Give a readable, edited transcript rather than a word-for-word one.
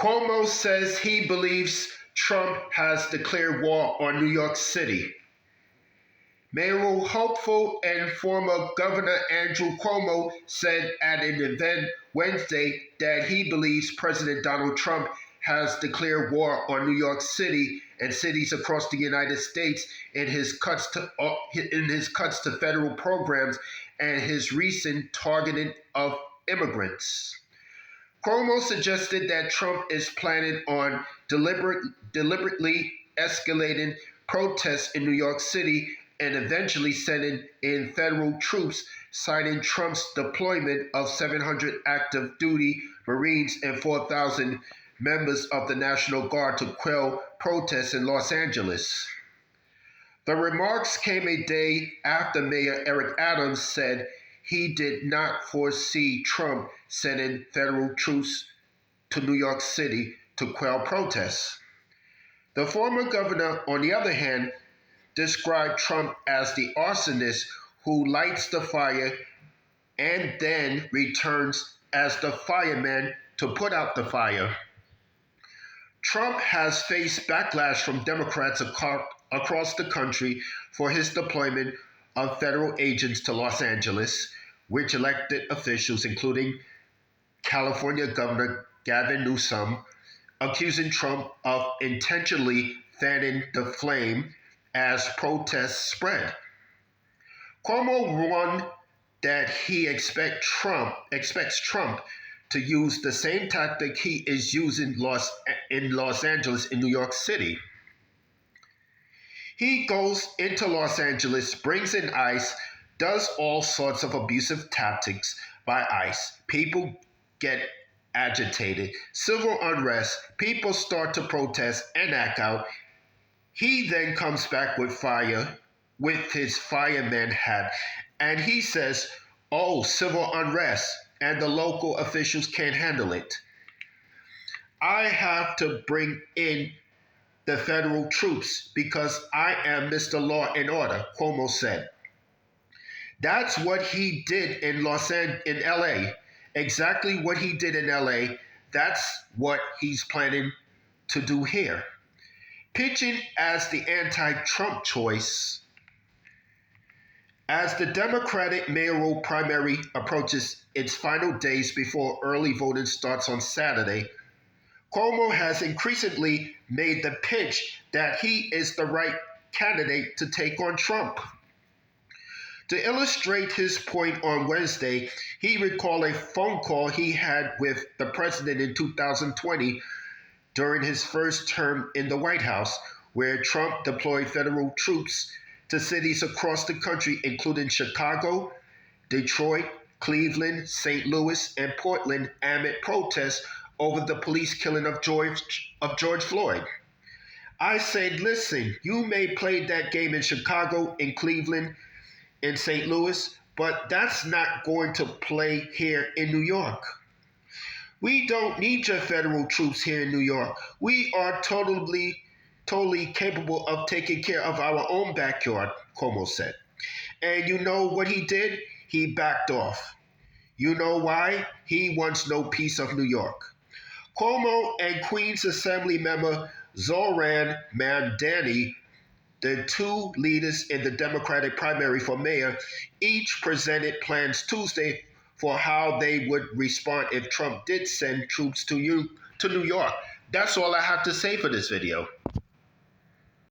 Cuomo says he believes Trump has declared war on New York City. Mayoral hopeful and former Governor Andrew Cuomo said at an event Wednesday that he believes President Donald Trump has declared war on New York City and cities across the United States in his cuts to federal programs and his recent targeting of immigrants. Cuomo suggested that Trump is planning on deliberately escalating protests in New York City and eventually sending in federal troops, citing Trump's deployment of 700 active duty Marines and 4,000 members of the National Guard to quell protests in Los Angeles. The remarks came a day after Mayor Eric Adams said he did not foresee Trump sending federal troops to New York City to quell protests. The former governor, on the other hand, described Trump as the arsonist who lights the fire and then returns as the fireman to put out the fire. Trump has faced backlash from Democrats across the country for his deployment of federal agents to Los Angeles, which elected officials, including California Governor Gavin Newsom, accusing Trump of intentionally fanning the flame as protests spread. Cuomo warned that he expects Trump to use the same tactic he is using in Los Angeles in New York City. He goes into Los Angeles, brings in ICE, does all sorts of abusive tactics by ICE. People get agitated, civil unrest, people start to protest and act out. He then comes back with fire, with his fireman hat, and he says, oh, civil unrest, and the local officials can't handle it. I have to bring in the federal troops because I am Mr. Law and Order, Cuomo said. That's what he did in LA. Exactly what he did in LA, that's what he's planning to do here. Pitching as the anti-Trump choice, as the Democratic mayoral primary approaches its final days before early voting starts on Saturday, Cuomo has increasingly made the pitch that he is the right candidate to take on Trump. To illustrate his point on Wednesday, he recalled a phone call he had with the president in 2020 during his first term in the White House, where Trump deployed federal troops to cities across the country, including Chicago, Detroit, Cleveland, St. Louis, and Portland, amid protests over the police killing of George Floyd. I said, listen, you may play that game in Chicago, in Cleveland, in St. Louis, but that's not going to play here in New York. We don't need your federal troops here in New York. We are totally capable of taking care of our own backyard, Cuomo said. And you know what he did? He backed off. You know why? He wants no piece of New York. Cuomo and Queens Assembly member Zohran Mamdani, the two leaders in the Democratic primary for mayor, each presented plans Tuesday for how they would respond if Trump did send troops to New York. That's all I have to say for this video.